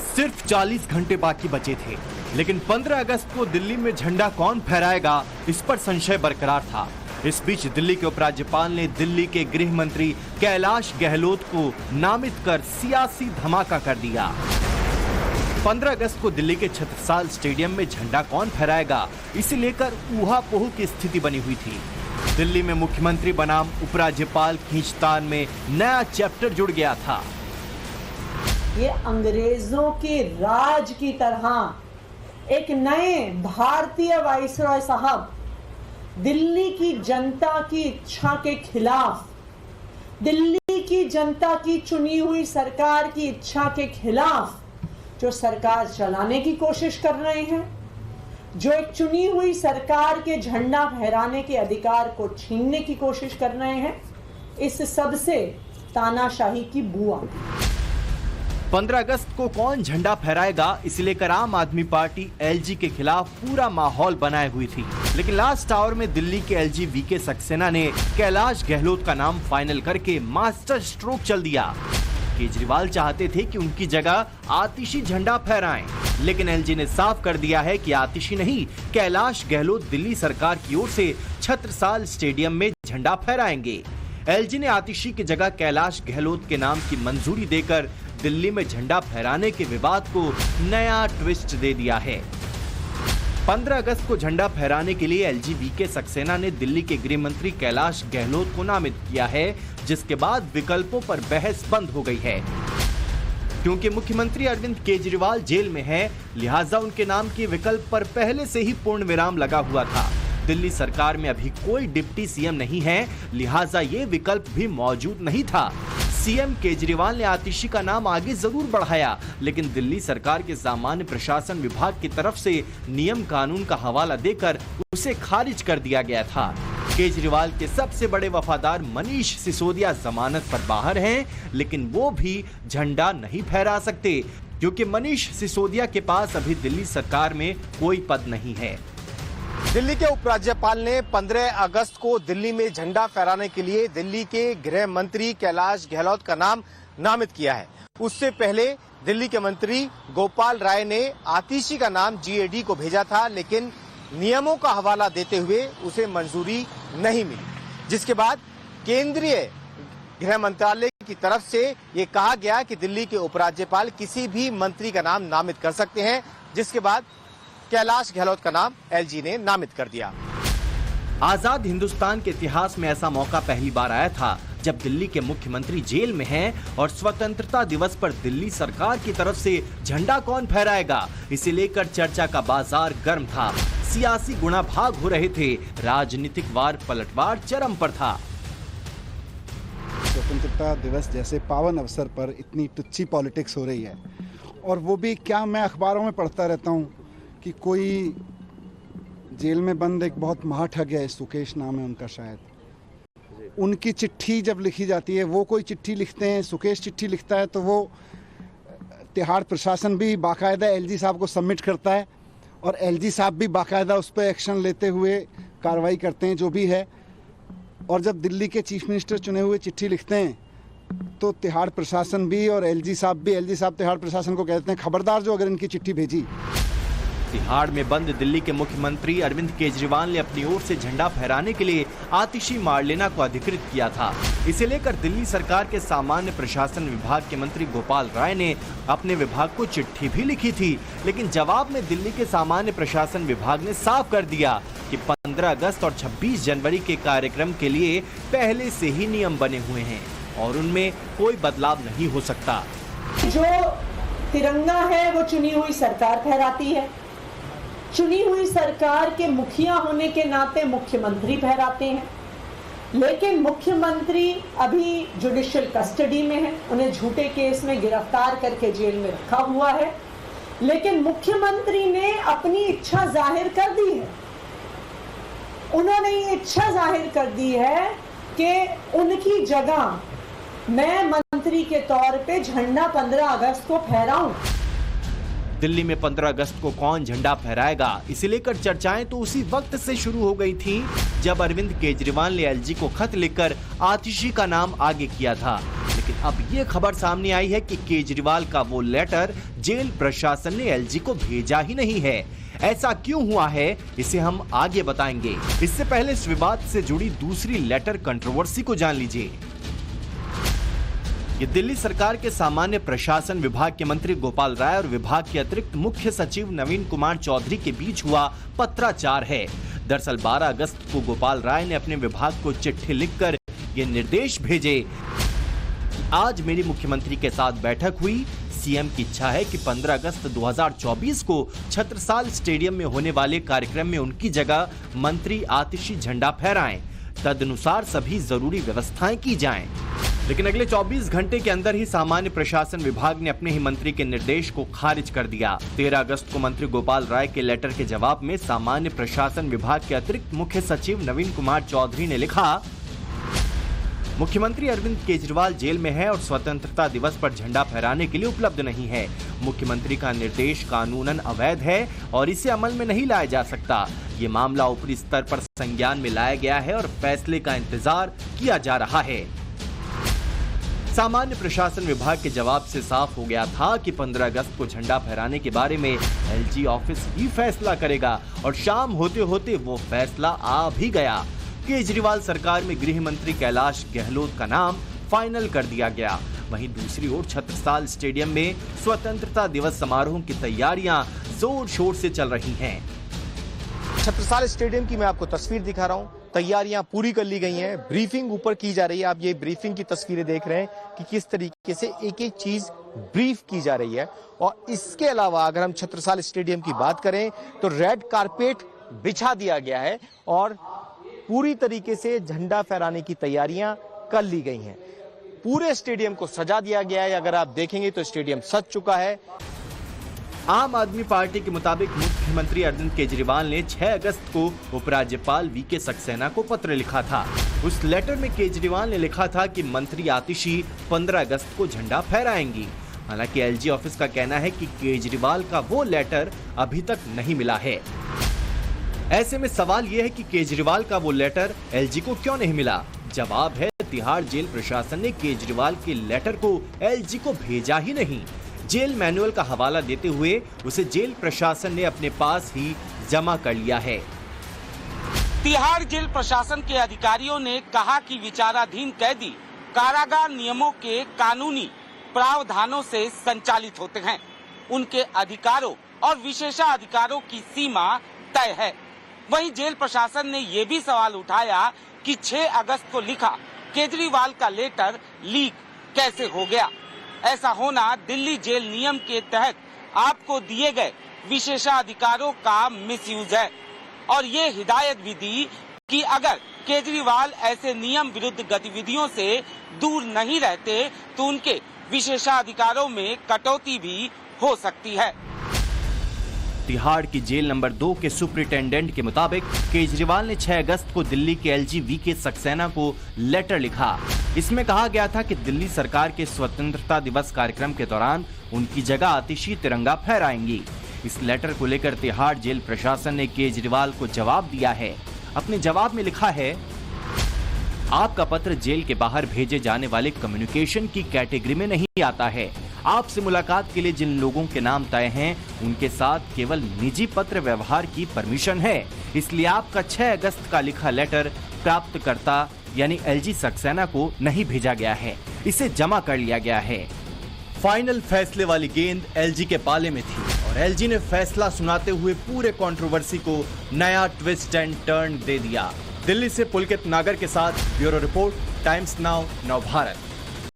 सिर्फ 40 घंटे बाकी बचे थे, लेकिन 15 अगस्त को दिल्ली में झंडा कौन फहराएगा, इस पर संशय बरकरार था। इस बीच दिल्ली के उपराज्यपाल ने दिल्ली के गृह मंत्री कैलाश गहलोत को नामित कर सियासी धमाका कर दिया। 15 अगस्त को दिल्ली के छत्रसाल स्टेडियम में झंडा कौन फहराएगा, इसे लेकर ऊहापोह की स्थिति बनी हुई थी। दिल्ली में मुख्यमंत्री बनाम उपराज्यपाल खींचतान में नया चैप्टर जुड़ गया था। ये अंग्रेजों के राज की तरह एक नए भारतीय वाइसरॉय साहब दिल्ली की जनता की इच्छा के खिलाफ, दिल्ली की जनता की चुनी हुई सरकार की इच्छा के खिलाफ जो सरकार चलाने की कोशिश कर रहे हैं, जो एक चुनी हुई सरकार के झंडा फहराने के अधिकार को छीनने की कोशिश कर रहे हैं, इस सब से तानाशाही की बू आती है। 15 अगस्त को कौन झंडा फहराएगा, इसे लेकर आम आदमी पार्टी एलजी के खिलाफ पूरा माहौल बनाए हुई थी, लेकिन लास्ट आवर में दिल्ली के एलजी वीके सक्सेना ने कैलाश गहलोत का नाम फाइनल करके मास्टर स्ट्रोक चल दिया। केजरीवाल चाहते थे कि उनकी जगह आतिशी झंडा फहराएं, लेकिन एलजी ने साफ कर दिया है कि आतिशी नहीं, कैलाश गहलोत दिल्ली सरकार की ओर से छत्रसाल स्टेडियम में झंडा फहराएंगे। एलजी ने आतिशी की जगह कैलाश गहलोत के नाम की मंजूरी देकर दिल्ली में झंडा फहराने के विवाद को नया ट्विस्ट दे दिया है। 15 अगस्त को झंडा फहराने के लिए एलजी वीके सक्सेना ने दिल्ली के गृह मंत्री कैलाश गहलोत को नामित किया है, जिसके बाद विकल्पों पर बहस बंद हो गई है। क्योंकि मुख्यमंत्री अरविंद केजरीवाल जेल में हैं, लिहाजा उनके नाम के विकल्प पर पहले से ही पूर्ण विराम लगा हुआ था। दिल्ली सरकार में अभी कोई डिप्टी सीएम नहीं है, लिहाजा ये विकल्प भी मौजूद नहीं था। सीएम केजरीवाल ने आतिशी का नाम आगे जरूर बढ़ाया, लेकिन दिल्ली सरकार के सामान्य प्रशासन विभाग की तरफ से नियम कानून का हवाला देकर उसे खारिज कर दिया गया था। केजरीवाल के सबसे बड़े वफादार मनीष सिसोदिया जमानत पर बाहर हैं, लेकिन वो भी झंडा नहीं फहरा सकते, क्योंकि मनीष सिसोदिया के पास अभी दिल्ली सरकार में कोई पद नहीं है। दिल्ली के उपराज्यपाल ने 15 अगस्त को दिल्ली में झंडा फहराने के लिए दिल्ली के गृह मंत्री कैलाश गहलोत का नाम नामित किया है। उससे पहले दिल्ली के मंत्री गोपाल राय ने आतिशी का नाम जीएडी को भेजा था, लेकिन नियमों का हवाला देते हुए उसे मंजूरी नहीं मिली, जिसके बाद केंद्रीय गृह मंत्रालय की तरफ से ये कहा गया कि दिल्ली के उपराज्यपाल किसी भी मंत्री का नाम नामित कर सकते हैं, जिसके बाद कैलाश गहलोत का नाम एलजी ने नामित कर दिया। आजाद हिंदुस्तान के इतिहास में ऐसा मौका पहली बार आया था जब दिल्ली के मुख्यमंत्री जेल में हैं और स्वतंत्रता दिवस पर दिल्ली सरकार की तरफ से झंडा कौन फहराएगा, इसे लेकर चर्चा का बाजार गर्म था। सियासी गुणा भाग हो रहे थे, राजनीतिक वार पलटवार चरम पर था। स्वतंत्रता दिवस जैसे पावन अवसर पर इतनी टुच्ची पॉलिटिक्स हो रही है, और वो भी क्या, मैं अखबारों में पढ़ता रहता हूँ कि कोई जेल में बंद एक बहुत महाठग है, सुकेश नाम है उनका शायद, उनकी चिट्ठी जब लिखी जाती है, वो कोई चिट्ठी लिखते हैं, सुकेश चिट्ठी लिखता है, तो वो तिहाड़ प्रशासन भी बाकायदा एलजी साहब को सबमिट करता है और एलजी साहब भी बाकायदा उस पर एक्शन लेते हुए कार्रवाई करते हैं जो भी है। और जब दिल्ली के चीफ मिनिस्टर चुने हुए चिट्ठी लिखते हैं तो तिहाड़ प्रशासन भी और एलजी साहब तिहाड़ प्रशासन को कहते हैं खबरदार जो अगर इनकी चिट्ठी भेजी। तिहाड़ में बंद दिल्ली के मुख्यमंत्री अरविंद केजरीवाल ने अपनी ओर से झंडा फहराने के लिए आतिशी मार्लेना को अधिकृत किया था। इसे लेकर दिल्ली सरकार के सामान्य प्रशासन विभाग के मंत्री गोपाल राय ने अपने विभाग को चिट्ठी भी लिखी थी, लेकिन जवाब में दिल्ली के सामान्य प्रशासन विभाग ने साफ कर दिया कि 15 अगस्त और 26 जनवरी के कार्यक्रम के लिए पहले से ही नियम बने हुए हैं और उनमें कोई बदलाव नहीं हो सकता। जो तिरंगा है वो चुनी हुई सरकार फहराती है, चुनी हुई सरकार के मुखिया होने के नाते मुख्यमंत्री फहराते हैं, लेकिन मुख्यमंत्री अभी जुडिशियल कस्टडी में है, उन्हें झूठे केस में गिरफ्तार करके जेल में रखा हुआ है, लेकिन मुख्यमंत्री ने अपनी इच्छा जाहिर कर दी है। उन्होंने ये इच्छा जाहिर कर दी है कि उनकी जगह मैं मंत्री के तौर पे झंडा 15 अगस्त को फहराऊं। दिल्ली में 15 अगस्त को कौन झंडा फहराएगा, इसे लेकर चर्चाएं तो उसी वक्त से शुरू हो गई थीं जब अरविंद केजरीवाल ने एलजी को खत लिखकर आतिशी का नाम आगे किया था। लेकिन लेकिन अब ये खबर सामने आई है कि केजरीवाल का वो लेटर जेल प्रशासन ने एलजी को भेजा ही नहीं है। ऐसा क्यों हुआ है, इसे हम आगे बताएंगे। इससे पहले इस विवाद से जुड़ी दूसरी लेटर कंट्रोवर्सी को जान लीजिए। ये दिल्ली सरकार के सामान्य प्रशासन विभाग के मंत्री गोपाल राय और विभाग के अतिरिक्त मुख्य सचिव नवीन कुमार चौधरी के बीच हुआ पत्राचार है। दरअसल 12 अगस्त को गोपाल राय ने अपने विभाग को चिट्ठी लिखकर ये निर्देश भेजे। आज मेरी मुख्यमंत्री के साथ बैठक हुई। सीएम की इच्छा है कि 15 अगस्त 2024 को छत्रसाल स्टेडियम में होने वाले कार्यक्रम में उनकी जगह मंत्री आतिशी झंडा फहराएं। तदनुसार सभी जरूरी व्यवस्थाएं की जाएं। लेकिन अगले 24 घंटे के अंदर ही सामान्य प्रशासन विभाग ने अपने ही मंत्री के निर्देश को खारिज कर दिया। 13 अगस्त को मंत्री गोपाल राय के लेटर के जवाब में सामान्य प्रशासन विभाग के अतिरिक्त मुख्य सचिव नवीन कुमार चौधरी ने लिखा, मुख्यमंत्री अरविंद केजरीवाल जेल में है और स्वतंत्रता दिवस पर झंडा फहराने के लिए उपलब्ध नहीं है। मुख्यमंत्री का निर्देश कानूनन अवैध है और इसे अमल में नहीं लाया जा सकता। ये मामला ऊपरी स्तर पर संज्ञान में लाया गया है और फैसले का इंतजार किया जा रहा है। सामान्य प्रशासन विभाग के जवाब से साफ हो गया था कि 15 अगस्त को झंडा फहराने के बारे में एलजी ऑफिस ही फैसला करेगा और शाम होते होते वो फैसला आ भी गया। केजरीवाल सरकार में गृह मंत्री कैलाश गहलोत का नाम फाइनल कर दिया गया। वहीं दूसरी ओर छत्रसाल स्टेडियम में स्वतंत्रता दिवस समारोह की तैयारियां जोर शोर से चल रही हैं। छत्रसाल स्टेडियम की मैं आपको तस्वीर दिखा रहा हूं। तैयारियां पूरी कर ली गई हैं, ब्रीफिंग ऊपर की जा रही है। आप ये ब्रीफिंग की तस्वीरें देख रहे हैं कि किस तरीके से एक एक चीज ब्रीफ की जा रही है। और इसके अलावा अगर हम छत्रसाल स्टेडियम की बात करें तो रेड कारपेट बिछा दिया गया है और पूरी तरीके से झंडा फहराने की तैयारियां कर ली गई हैं। पूरे स्टेडियम को सजा दिया गया है। अगर आप देखेंगे तो स्टेडियम सज चुका है। आम आदमी पार्टी के मुताबिक मुख्यमंत्री अरविंद केजरीवाल ने 6 अगस्त को उपराज्यपाल वीके सक्सेना को पत्र लिखा था। उस लेटर में केजरीवाल ने लिखा था कि मंत्री आतिशी 15 अगस्त को झंडा फहराएंगी। हालांकि एलजी ऑफिस का कहना है कि केजरीवाल का वो लेटर अभी तक नहीं मिला है। ऐसे में सवाल यह है कि केजरीवाल का वो लेटर एलजी को क्यों नहीं मिला। जवाब है, तिहाड़ जेल प्रशासन ने केजरीवाल के लेटर को एलजी को भेजा ही नहीं। जेल मैनुअल का हवाला देते हुए उसे जेल प्रशासन ने अपने पास ही जमा कर लिया है। तिहाड़ जेल प्रशासन के अधिकारियों ने कहा कि विचाराधीन कैदी कारागार नियमों के कानूनी प्रावधानों से संचालित होते हैं। उनके अधिकारों और विशेषाधिकारों की सीमा तय है। वहीं जेल प्रशासन ने ये भी सवाल उठाया कि 6 अगस्त को लिखा केजरीवाल का लेटर लीक कैसे हो गया। ऐसा होना दिल्ली जेल नियम के तहत आपको दिए गए विशेषाधिकारों का मिसयूज है। और ये हिदायत भी दी कि अगर केजरीवाल ऐसे नियम विरुद्ध गतिविधियों से दूर नहीं रहते तो उनके विशेषाधिकारों में कटौती भी हो सकती है। तिहाड़ की जेल नंबर 2 के सुपरिटेंडेंट के मुताबिक केजरीवाल ने 6 अगस्त को दिल्ली के एलजी वीके सक्सेना को लेटर लिखा। इसमें कहा गया था कि दिल्ली सरकार के स्वतंत्रता दिवस कार्यक्रम के दौरान उनकी जगह आतिशी तिरंगा फहराएंगी। इस लेटर को लेकर तिहाड़ जेल प्रशासन ने केजरीवाल को जवाब दिया है। अपने जवाब में लिखा है, आपका पत्र जेल के बाहर भेजे जाने वाले कम्युनिकेशन की कैटेगरी में नहीं आता है। आपसे मुलाकात के लिए जिन लोगों के नाम तय हैं उनके साथ केवल निजी पत्र व्यवहार की परमिशन है। इसलिए आपका 6 अगस्त का लिखा लेटर प्राप्तकर्ता यानी एलजी सक्सेना को नहीं भेजा गया है, इसे जमा कर लिया गया है। फाइनल फैसले वाली गेंद एलजी के पाले में थी और एलजी ने फैसला सुनाते हुए पूरे कंट्रोवर्सी को नया ट्विस्ट एंड टर्न दे दिया। दिल्ली से पुलकित नागर के साथ ब्यूरो रिपोर्ट, टाइम्स नाउ, नव भारत।